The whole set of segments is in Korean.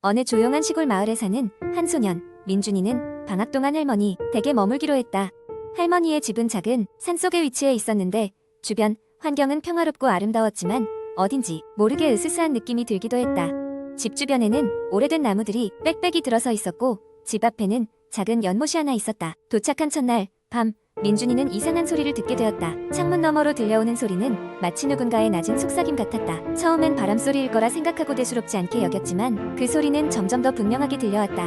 어느 조용한 시골 마을에 사는 한 소년, 민준이는 방학 동안 할머니 댁에 머물기로 했다. 할머니의 집은 작은 산속에 위치해 있었는데 주변 환경은 평화롭고 아름다웠지만 어딘지 모르게 으스스한 느낌이 들기도 했다. 집 주변에는 오래된 나무들이 빽빽이 들어서 있었고 집 앞에는 작은 연못이 하나 있었다. 도착한 첫날 밤, 민준이는 이상한 소리를 듣게 되었다. 창문 너머로 들려오는 소리는 마치 누군가의 낮은 속삭임 같았다. 처음엔 바람소리일 거라 생각하고 대수롭지 않게 여겼지만 그 소리는 점점 더 분명하게 들려왔다.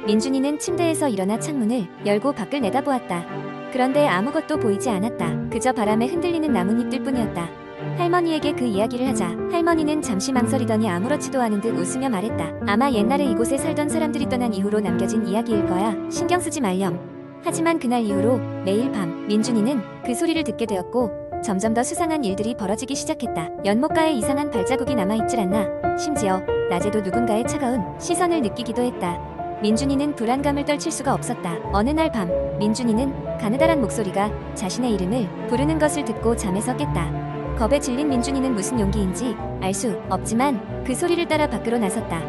민준이는 침대에서 일어나 창문을 열고 밖을 내다보았다. 그런데 아무것도 보이지 않았다. 그저 바람에 흔들리는 나뭇잎들 뿐이었다. 할머니에게 그 이야기를 하자 할머니는 잠시 망설이더니 아무렇지도 않은 듯 웃으며 말했다. 아마 옛날에 이곳에 살던 사람들이 떠난 이후로 남겨진 이야기일 거야. 신경 쓰지 말렴. 하지만 그날 이후로 매일 밤 민준이는 그 소리를 듣게 되었고 점점 더 수상한 일들이 벌어지기 시작했다. 연못가에 이상한 발자국이 남아있질 않나 심지어 낮에도 누군가의 차가운 시선을 느끼기도 했다. 민준이는 불안감을 떨칠 수가 없었다. 어느 날 밤 민준이는 가느다란 목소리가 자신의 이름을 부르는 것을 듣고 잠에서 깼다. 겁에 질린 민준이는 무슨 용기인지 알 수 없지만 그 소리를 따라 밖으로 나섰다.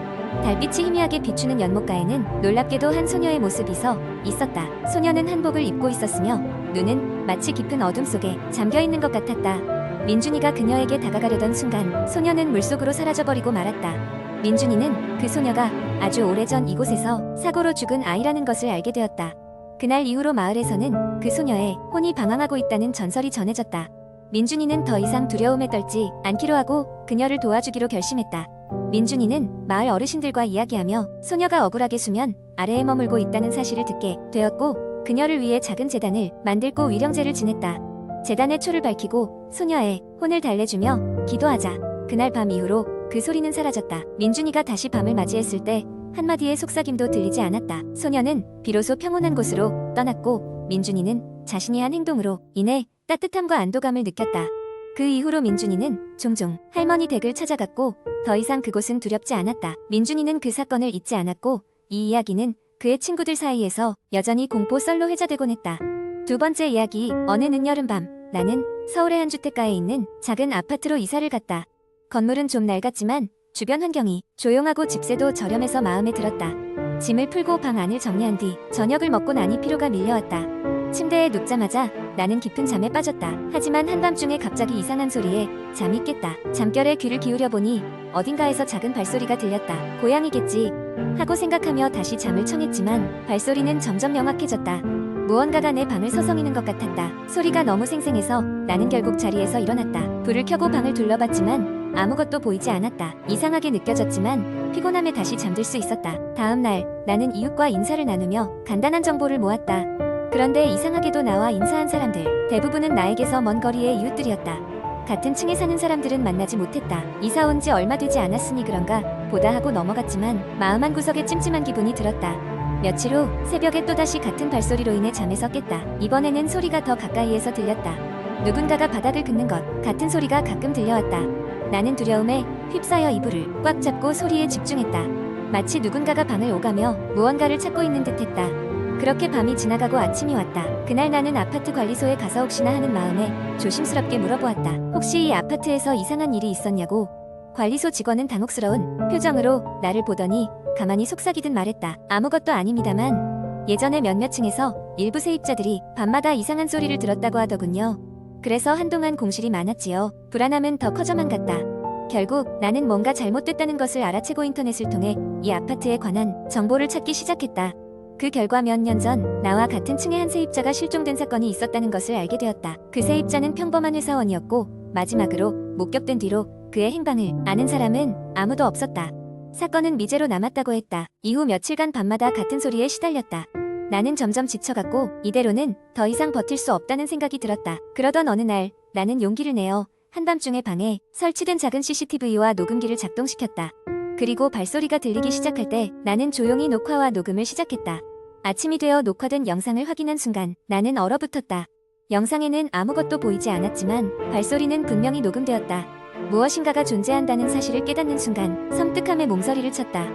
달빛이 희미하게 비추는 연못가에는 놀랍게도 한 소녀의 모습이 서 있었다. 소녀는 한복을 입고 있었으며 눈은 마치 깊은 어둠 속에 잠겨있는 것 같았다. 민준이가 그녀에게 다가가려던 순간 소녀는 물속으로 사라져버리고 말았다. 민준이는 그 소녀가 아주 오래전 이곳에서 사고로 죽은 아이라는 것을 알게 되었다. 그날 이후로 마을에서는 그 소녀의 혼이 방황하고 있다는 전설이 전해졌다. 민준이는 더 이상 두려움에 떨지 않기로 하고 그녀를 도와주기로 결심했다. 민준이는 마을 어르신들과 이야기하며 소녀가 억울하게 수면 아래에 머물고 있다는 사실을 듣게 되었고 그녀를 위해 작은 제단을 만들고 위령제를 지냈다. 제단의 초를 밝히고 소녀의 혼을 달래주며 기도하자 그날 밤 이후로 그 소리는 사라졌다. 민준이가 다시 밤을 맞이했을 때 한마디의 속삭임도 들리지 않았다. 소녀는 비로소 평온한 곳으로 떠났고 민준이는 자신이 한 행동으로 인해 따뜻함과 안도감을 느꼈다. 그 이후로 민준이는 종종 할머니 댁을 찾아갔고 더 이상 그곳은 두렵지 않았다. 민준이는 그 사건을 잊지 않았고 이 이야기는 그의 친구들 사이에서 여전히 공포 썰로 회자되곤 했다. 두 번째 이야기. 어느 늦여름밤 나는 서울의 한 주택가에 있는 작은 아파트로 이사를 갔다. 건물은 좀 낡았지만 주변 환경이 조용하고 집세도 저렴해서 마음에 들었다. 짐을 풀고 방 안을 정리한 뒤 저녁을 먹고 나니 피로가 밀려왔다. 침대에 눕자마자 나는 깊은 잠에 빠졌다. 하지만 한밤중에 갑자기 이상한 소리에 잠이 깼다. 잠결에 귀를 기울여 보니 어딘가에서 작은 발소리가 들렸다. 고양이겠지 하고 생각하며 다시 잠을 청했지만 발소리는 점점 명확해졌다. 무언가가 내 방을 서성이는 것 같았다. 소리가 너무 생생해서 나는 결국 자리에서 일어났다. 불을 켜고 방을 둘러봤지만 아무것도 보이지 않았다. 이상하게 느껴졌지만 피곤함에 다시 잠들 수 있었다. 다음 날 나는 이웃과 인사를 나누며 간단한 정보를 모았다. 그런데 이상하게도 나와 인사한 사람들 대부분은 나에게서 먼 거리의 이웃들이었다. 같은 층에 사는 사람들은 만나지 못했다. 이사 온 지 얼마 되지 않았으니 그런가 보다 하고 넘어갔지만 마음 한구석에 찜찜한 기분이 들었다. 며칠 후 새벽에 또다시 같은 발소리로 인해 잠에서 깼다. 이번에는 소리가 더 가까이에서 들렸다. 누군가가 바닥을 긁는 것 같은 소리가 가끔 들려왔다. 나는 두려움에 휩싸여 이불을 꽉 잡고 소리에 집중했다. 마치 누군가가 방을 오가며 무언가를 찾고 있는 듯했다. 그렇게 밤이 지나가고 아침이 왔다. 그날 나는 아파트 관리소에 가서 혹시나 하는 마음에 조심스럽게 물어보았다. 혹시 이 아파트에서 이상한 일이 있었냐고. 관리소 직원은 당혹스러운 표정으로 나를 보더니 가만히 속삭이듯 말했다. 아무것도 아닙니다만 예전에 몇몇 층에서 일부 세입자들이 밤마다 이상한 소리를 들었다고 하더군요. 그래서 한동안 공실이 많았지요. 불안함은 더 커져만 갔다. 결국 나는 뭔가 잘못됐다는 것을 알아채고 인터넷을 통해 이 아파트에 관한 정보를 찾기 시작했다. 그 결과 몇 년 전 나와 같은 층의 한 세입자가 실종된 사건이 있었다는 것을 알게 되었다. 그 세입자는 평범한 회사원이었고 마지막으로 목격된 뒤로 그의 행방을 아는 사람은 아무도 없었다. 사건은 미제로 남았다고 했다. 이후 며칠간 밤마다 같은 소리에 시달렸다. 나는 점점 지쳐갔고 이대로는 더 이상 버틸 수 없다는 생각이 들었다. 그러던 어느 날 나는 용기를 내어 한밤중에 방에 설치된 작은 CCTV와 녹음기를 작동시켰다. 그리고 발소리가 들리기 시작할 때 나는 조용히 녹화와 녹음을 시작했다. 아침이 되어 녹화된 영상을 확인한 순간 나는 얼어붙었다. 영상에는 아무것도 보이지 않았지만 발소리는 분명히 녹음되었다. 무엇인가가 존재한다는 사실을 깨닫는 순간 섬뜩함에 몸서리를 쳤다.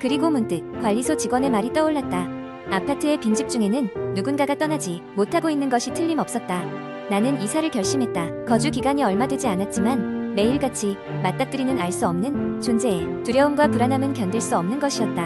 그리고 문득 관리소 직원의 말이 떠올랐다. 아파트의 빈집 중에는 누군가가 떠나지 못하고 있는 것이 틀림없었다. 나는 이사를 결심했다. 거주 기간이 얼마 되지 않았지만 매일같이 맞닥뜨리는 알 수 없는 존재에 두려움과 불안함은 견딜 수 없는 것이었다.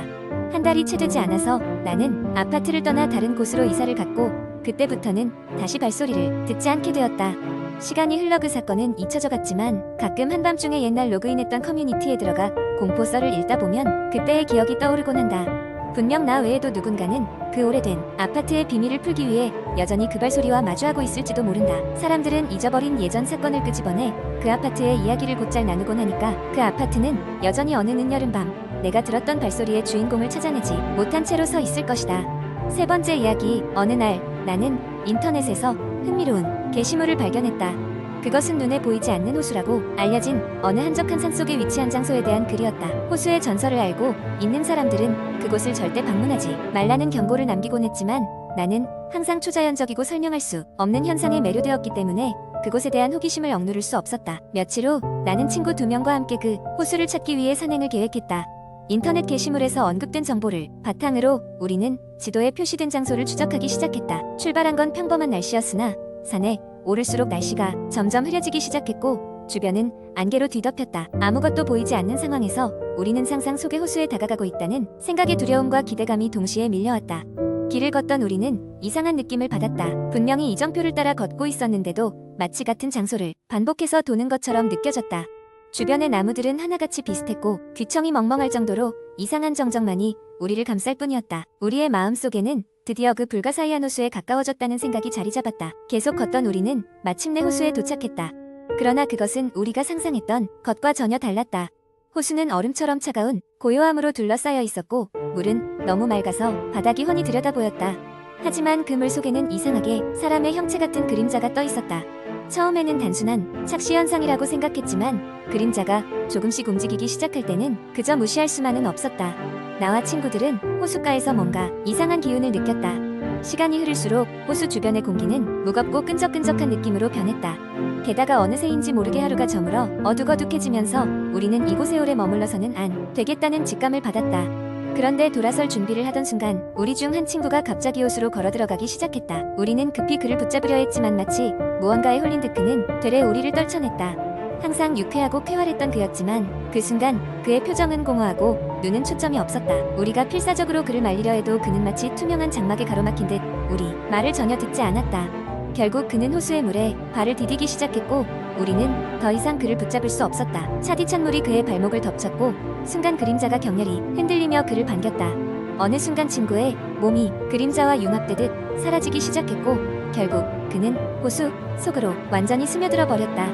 한 달이 채 되지 않아서 나는 아파트를 떠나 다른 곳으로 이사를 갔고 그때부터는 다시 발소리를 듣지 않게 되었다. 시간이 흘러 그 사건은 잊혀져 갔지만 가끔 한밤중에 옛날 로그인했던 커뮤니티에 들어가 공포썰을 읽다 보면 그때의 기억이 떠오르곤 한다. 분명 나 외에도 누군가는 그 오래된 아파트의 비밀을 풀기 위해 여전히 그 발소리와 마주하고 있을지도 모른다. 사람들은 잊어버린 예전 사건을 끄집어내 그 아파트의 이야기를 곧잘 나누곤 하니까 그 아파트는 여전히 어느 늦여름밤 내가 들었던 발소리의 주인공을 찾아내지 못한 채로 서 있을 것이다. 세 번째 이야기. 어느 날 나는 인터넷에서 흥미로운 게시물을 발견했다. 그것은 눈에 보이지 않는 호수라고 알려진 어느 한적한 산속에 위치한 장소에 대한 글이었다. 호수의 전설을 알고 있는 사람들은 그곳을 절대 방문하지 말라는 경고를 남기곤 했지만 나는 항상 초자연적이고 설명할 수 없는 현상에 매료되었기 때문에 그곳에 대한 호기심을 억누를 수 없었다. 며칠 후 나는 친구 2명과 함께 그 호수를 찾기 위해 산행을 계획했다. 인터넷 게시물에서 언급된 정보를 바탕으로 우리는 지도에 표시된 장소를 추적하기 시작했다. 출발한 건 평범한 날씨였으나 산에 오를수록 날씨가 점점 흐려지기 시작했고 주변은 안개로 뒤덮였다. 아무것도 보이지 않는 상황에서 우리는 상상 속의 호수에 다가가고 있다는 생각의 두려움과 기대감이 동시에 밀려왔다. 길을 걷던 우리는 이상한 느낌을 받았다. 분명히 이정표를 따라 걷고 있었는데도 마치 같은 장소를 반복해서 도는 것처럼 느껴졌다. 주변의 나무들은 하나같이 비슷했고 귀청이 멍멍할 정도로 이상한 정적만이 우리를 감쌀 뿐이었다. 우리의 마음속에는 드디어 그 불가사의한 호수에 가까워졌다는 생각이 자리 잡았다. 계속 걷던 우리는 마침내 호수에 도착했다. 그러나 그것은 우리가 상상했던 것과 전혀 달랐다. 호수는 얼음처럼 차가운 고요함으로 둘러싸여 있었고 물은 너무 맑아서 바닥이 훤히 들여다 보였다. 하지만 그 물 속에는 이상하게 사람의 형체 같은 그림자가 떠 있었다. 처음에는 단순한 착시 현상이라고 생각했지만 그림자가 조금씩 움직이기 시작할 때는 그저 무시할 수만은 없었다. 나와 친구들은 호숫가에서 뭔가 이상한 기운을 느꼈다. 시간이 흐를수록 호수 주변의 공기는 무겁고 끈적끈적한 느낌으로 변했다. 게다가 어느새인지 모르게 하루가 저물어 어둑어둑해지면서 우리는 이곳에 오래 머물러서는 안 되겠다는 직감을 받았다. 그런데 돌아설 준비를 하던 순간 우리 중 한 친구가 갑자기 호수로 걸어 들어가기 시작했다. 우리는 급히 그를 붙잡으려 했지만 마치 무언가에 홀린 듯 그는 되레 우리를 떨쳐냈다. 항상 유쾌하고 쾌활했던 그였지만 그 순간 그의 표정은 공허하고 눈은 초점이 없었다. 우리가 필사적으로 그를 말리려 해도 그는 마치 투명한 장막에 가로막힌 듯 우리 말을 전혀 듣지 않았다. 결국 그는 호수의 물에 발을 디디기 시작했고 우리는 더 이상 그를 붙잡을 수 없었다. 차디찬 물이 그의 발목을 덮쳤고 순간 그림자가 격렬히 흔들리며 그를 반겼다. 어느 순간 친구의 몸이 그림자와 융합되듯 사라지기 시작했고 결국 그는 호수 속으로 완전히 스며들어 버렸다.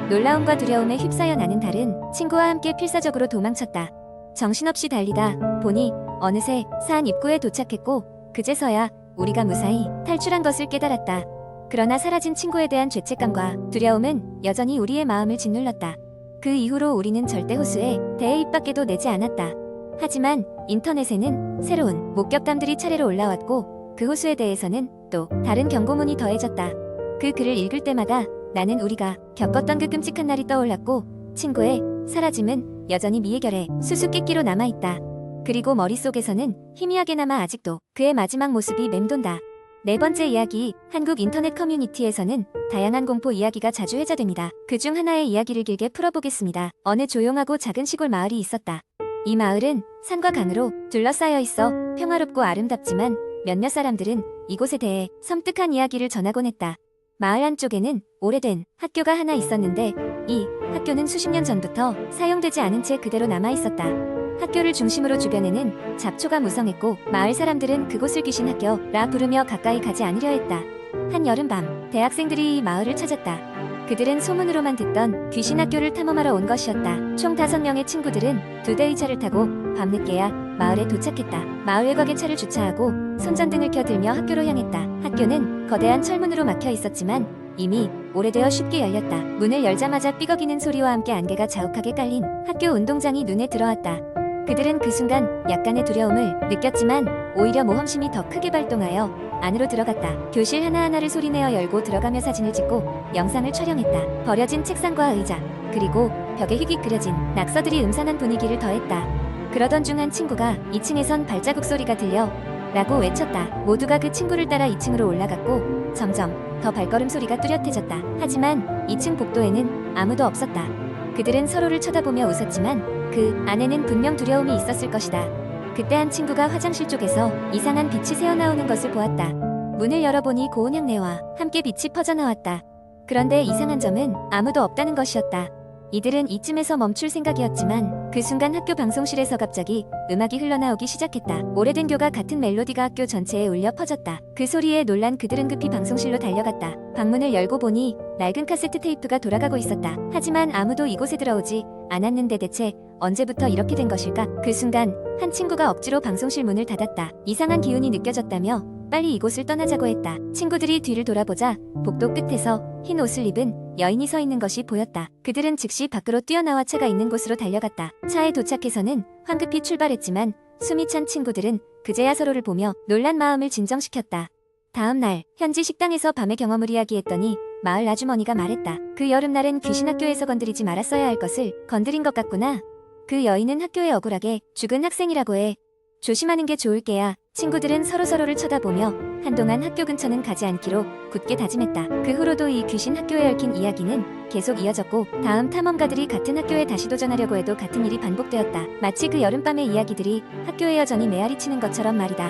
놀라움과 두려움에 휩싸여 나는 달은 친구와 함께 필사적으로 도망쳤다. 정신없이 달리다 보니 어느새 산 입구에 도착했고 그제서야 우리가 무사히 탈출한 것을 깨달았다. 그러나 사라진 친구에 대한 죄책감과 두려움은 여전히 우리의 마음을 짓눌렀다. 그 이후로 우리는 절대 호수에 대해 입 밖에도 내지 않았다. 하지만 인터넷에는 새로운 목격담들이 차례로 올라왔고 그 호수에 대해서는 또 다른 경고문이 더해졌다. 그 글을 읽을 때마다 나는 우리가 겪었던 그 끔찍한 날이 떠올랐고 친구의 사라짐은 여전히 미해결의 수수께끼로 남아있다. 그리고 머릿속에서는 희미하게나마 아직도 그의 마지막 모습이 맴돈다. 네 번째 이야기. 한국 인터넷 커뮤니티에서는 다양한 공포 이야기가 자주 회자됩니다. 그중 하나의 이야기를 길게 풀어보겠습니다. 어느 조용하고 작은 시골 마을이 있었다. 이 마을은 산과 강으로 둘러싸여 있어 평화롭고 아름답지만 몇몇 사람들은 이곳에 대해 섬뜩한 이야기를 전하곤 했다. 마을 한쪽에는 오래된 학교가 하나 있었는데 이 학교는 수십 년 전부터 사용되지 않은 채 그대로 남아 있었다. 학교를 중심으로 주변에는 잡초가 무성했고 마을 사람들은 그곳을 귀신 학교라 부르며 가까이 가지 않으려 했다. 한 여름밤 대학생들이 이 마을을 찾았다. 그들은 소문으로만 듣던 귀신 학교를 탐험하러 온 것이었다. 총 5명의 친구들은 2대의 차를 타고 밤늦게야 마을에 도착했다. 마을 외곽에 차를 주차하고 손전등을 켜들며 학교로 향했다. 학교는 거대한 철문으로 막혀 있었지만 이미 오래되어 쉽게 열렸다. 문을 열자마자 삐걱이는 소리와 함께 안개가 자욱하게 깔린 학교 운동장이 눈에 들어왔다. 그들은 그 순간 약간의 두려움을 느꼈지만 오히려 모험심이 더 크게 발동하여 안으로 들어갔다. 교실 하나하나를 소리내어 열고 들어가며 사진을 찍고 영상을 촬영했다. 버려진 책상과 의자 그리고 벽에 휙휙 그려진 낙서들이 음산한 분위기를 더했다. 그러던 중 한 친구가 2층에선 발자국 소리가 들려 라고 외쳤다. 모두가 그 친구를 따라 2층으로 올라갔고 점점 더 발걸음 소리가 뚜렷해졌다. 하지만 2층 복도에는 아무도 없었다. 그들은 서로를 쳐다보며 웃었지만 그 안에는 분명 두려움이 있었을 것이다. 그때 한 친구가 화장실 쪽에서 이상한 빛이 새어나오는 것을 보았다. 문을 열어보니 고운 향내와 함께 빛이 퍼져나왔다. 그런데 이상한 점은 아무도 없다는 것이었다. 이들은 이쯤에서 멈출 생각이었지만 그 순간 학교 방송실에서 갑자기 음악이 흘러나오기 시작했다. 오래된 교가 같은 멜로디가 학교 전체에 울려 퍼졌다. 그 소리에 놀란 그들은 급히 방송실로 달려갔다. 방문을 열고 보니 낡은 카세트 테이프가 돌아가고 있었다. 하지만 아무도 이곳에 들어오지 않았는데 대체 언제부터 이렇게 된 것일까? 그 순간 한 친구가 억지로 방송실 문을 닫았다. 이상한 기운이 느껴졌다며 빨리 이곳을 떠나자고 했다. 친구들이 뒤를 돌아보자 복도 끝에서 흰 옷을 입은 여인이 서 있는 것이 보였다. 그들은 즉시 밖으로 뛰어나와 차가 있는 곳으로 달려갔다. 차에 도착해서는 황급히 출발했지만 숨이 찬 친구들은 그제야 서로를 보며 놀란 마음을 진정시켰다. 다음 날 현지 식당에서 밤의 경험을 이야기했더니 마을 아주머니가 말했다. 그 여름날엔 귀신 학교에서 건드리지 말았어야 할 것을 건드린 것 같구나. 그 여인은 학교에 억울하게 죽은 학생이라고 해. 조심하는 게 좋을 게야. 친구들은 서로서로를 쳐다보며 한동안 학교 근처는 가지 않기로 굳게 다짐했다. 그 후로도 이 귀신 학교에 얽힌 이야기는 계속 이어졌고 다음 탐험가들이 같은 학교에 다시 도전하려고 해도 같은 일이 반복되었다. 마치 그 여름밤의 이야기들이 학교에 여전히 메아리치는 것처럼 말이다.